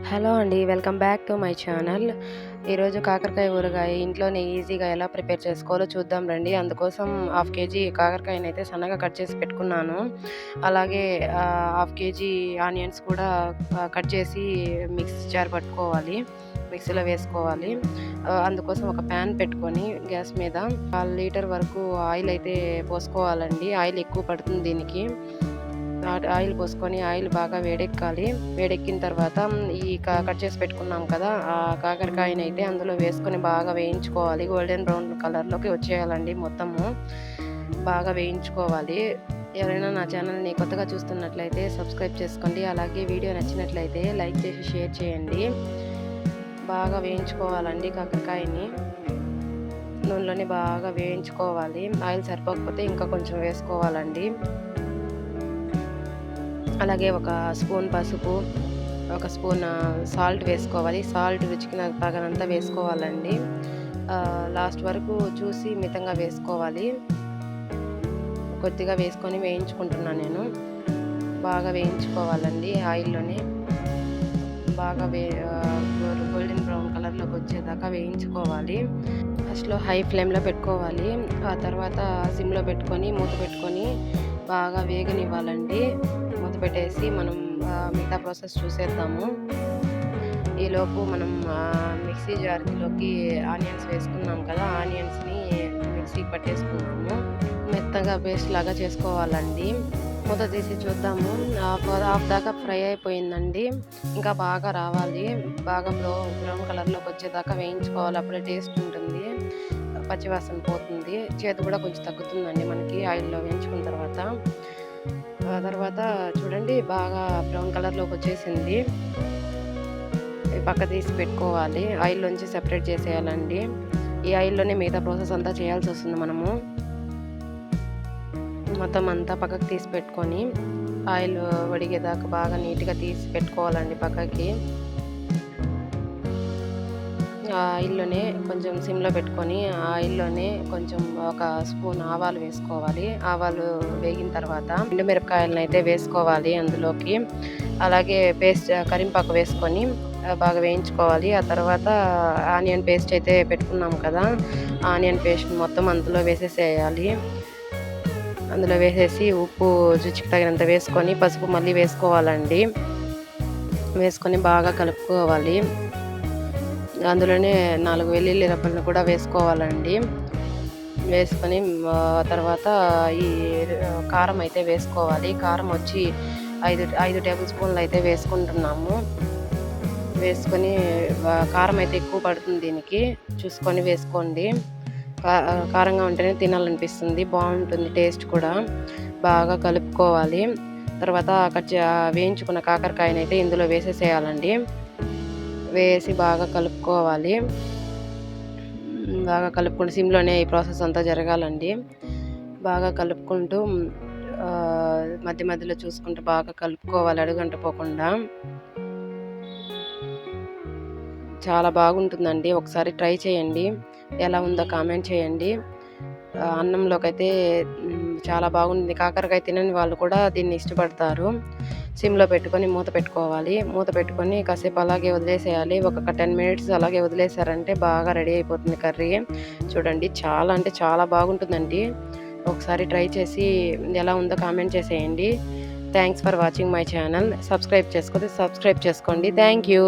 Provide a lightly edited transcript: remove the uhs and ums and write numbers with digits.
Hello అండి. Welcome back to my channel. ఈరోజు కాకరకాయ ఊరగాయ ఇంట్లోనే ఈజీగా ఎలా ప్రిపేర్ చేసుకోవాలో చూద్దాం రండి. అందుకోసం హాఫ్ కేజీ కాకరకాయనైతే సన్నగా కట్ చేసి పెట్టుకున్నాను. అలాగే హాఫ్ కేజీ ఆనియన్స్ కూడా కట్ చేసి మిక్సీ జార్ పట్టుకోవాలి. మిక్సీలో వేసుకోవాలి. అందుకోసం ఒక ప్యాన్ పెట్టుకొని గ్యాస్ మీద 1 లీటర్ వరకు ఆయిల్ అయితే పోసుకోవాలండి. ఆయిల్ ఎక్కువ పడుతుంది దీనికి. ఆయిల్ పోసుకొని ఆయిల్ బాగా వేడెక్కాలి. వేడెక్కిన తర్వాత ఈ కట్ చేసి పెట్టుకున్నాం కదా, ఆ కాకరకాయనైతే అందులో వేసుకొని బాగా వేయించుకోవాలి. గోల్డెన్ బ్రౌన్ కలర్లోకి వచ్చేయాలండి. మొత్తము బాగా వేయించుకోవాలి. ఎవరైనా నా ఛానల్ని కొత్తగా చూస్తున్నట్లయితే సబ్స్క్రైబ్ చేసుకోండి. అలాగే వీడియో నచ్చినట్లయితే లైక్ చేసి షేర్ చేయండి. బాగా వేయించుకోవాలండి కాకరకాయని. నూనెలోనే బాగా వేయించుకోవాలి. ఆయిల్ సరిపోకపోతే ఇంకా కొంచెం వేసుకోవాలండి. అలాగే ఒక స్పూన్ పసుపు, ఒక స్పూన్ సాల్ట్ వేసుకోవాలి. సాల్ట్ రుచికి తగినంత వేసుకోవాలండి. లాస్ట్ వరకు చూసి మితంగా వేసుకోవాలి. కొద్దిగా వేసుకొని వేయించుకుంటున్నాను నేను. బాగా వేయించుకోవాలండి ఆయిల్లోనే. బాగా గోల్డెన్ బ్రౌన్ కలర్లోకి వచ్చేదాకా వేయించుకోవాలి. ఫస్ట్లో హై ఫ్లేమ్లో పెట్టుకోవాలి. ఆ తర్వాత సిమ్లో పెట్టుకొని మూత పెట్టుకొని బాగా వేగనివ్వాలండి. మూత పెట్టేసి మనం మిగతా ప్రాసెస్ చూసేద్దాము. ఈలోపు మనం మిక్సీ జార్లోకి ఆనియన్స్ వేసుకున్నాం కదా, ఆనియన్స్ని మిక్సీకి పట్టేసుకున్నాము. మెత్తగా పేస్ట్ లాగా చేసుకోవాలండి. మూత తీసి చూద్దాము. హాఫ్ దాకా ఫ్రై అయిపోయిందండి. ఇంకా బాగా రావాలి. బాగా బ్రౌన్ కలర్లోకి వచ్చేదాకా వేయించుకోవాలి. అప్పుడే టేస్ట్ ఉంటుంది. పచ్చివాసన పోతుంది. చేదు కూడా కొంచెం తగ్గుతుందండి మనకి ఆయిల్లో వేయించుకున్న తర్వాత. తర్వాత చూడండి బాగా బ్రౌన్ కలర్లోకి వచ్చేసింది. పక్క తీసి పెట్టుకోవాలి. ఆయిల్లోంచి సెపరేట్ చేసేయాలండి. ఈ ఆయిల్లోనే మిగతా ప్రాసెస్ అంతా చేయాల్సి వస్తుంది. మనము మొత్తం అంతా పక్కకు తీసి పెట్టుకొని ఆయిల్ వడిగేదాకా బాగా నీట్గా తీసి పెట్టుకోవాలండి పక్కకి. ఆయిల్లోనే కొంచెం సిమ్లో పెట్టుకొని ఆయిల్లోనే కొంచెం ఒక స్పూన్ ఆవాలు వేసుకోవాలి. ఆవాలు వేగిన తర్వాత ఎండుమిరపకాయలను అయితే వేసుకోవాలి అందులోకి. అలాగే కరింపాకు వేసుకొని బాగా వేయించుకోవాలి. ఆ తర్వాత ఆనియన్ పేస్ట్ అయితే పెట్టుకున్నాం కదా, ఆనియన్ పేస్ట్ మొత్తం అందులో వేసేసేయాలి. అందులో వేసేసి ఉప్పు రుచికి తగినంత వేసుకొని పసుపు మళ్ళీ వేసుకోవాలండి. వేసుకొని బాగా కలుపుకోవాలి. అందులోనే 4 వెల్లుల్లి రెబ్బలను కూడా వేసుకోవాలండి. వేసుకొని తర్వాత ఈ కారం అయితే వేసుకోవాలి. కారం వచ్చి 5 టేబుల్ స్పూన్లు అయితే వేసుకుంటున్నాము. వేసుకొని కారం అయితే ఎక్కువ పడుతుంది దీనికి, చూసుకొని వేసుకోండి. కారంగా ఉంటేనే తినాలనిపిస్తుంది, బాగుంటుంది టేస్ట్ కూడా. బాగా కలుపుకోవాలి. తర్వాత వేయించుకున్న కాకరకాయనైతే ఇందులో వేసేసేయాలండి. వేసి బాగా కలుపుకోవాలి. బాగా కలుపుకుంటూ సిమ్లోనే ఈ ప్రాసెస్ అంతా జరగాలండి. బాగా కలుపుకుంటూ మధ్య మధ్యలో చూసుకుంటూ బాగా కలుపుకోవాలి అడుగంటపోకుండా. చాలా బాగుంటుందండి. ఒకసారి ట్రై చేయండి. ఎలా ఉందో కామెంట్ చేయండి. అన్నంలోకి అయితే చాలా బాగుంది. కాకరకాయ తినని వాళ్ళు కూడా దీన్ని ఇష్టపడతారు. సిమ్లో పెట్టుకొని మూత పెట్టుకోవాలి. మూత పెట్టుకొని కాసేపు అలాగే వదిలేసేయాలి. ఒక 10 మినిట్స్ అలాగే వదిలేసారంటే బాగా రెడీ అయిపోతుంది కర్రీ. చూడండి చాలా అంటే చాలా బాగుంటుందండి. ఒకసారి ట్రై చేసి ఎలా ఉందో కామెంట్ చేసేయండి. Thanks for watching my channel. Subscribe చేసుకోండి. Thank you.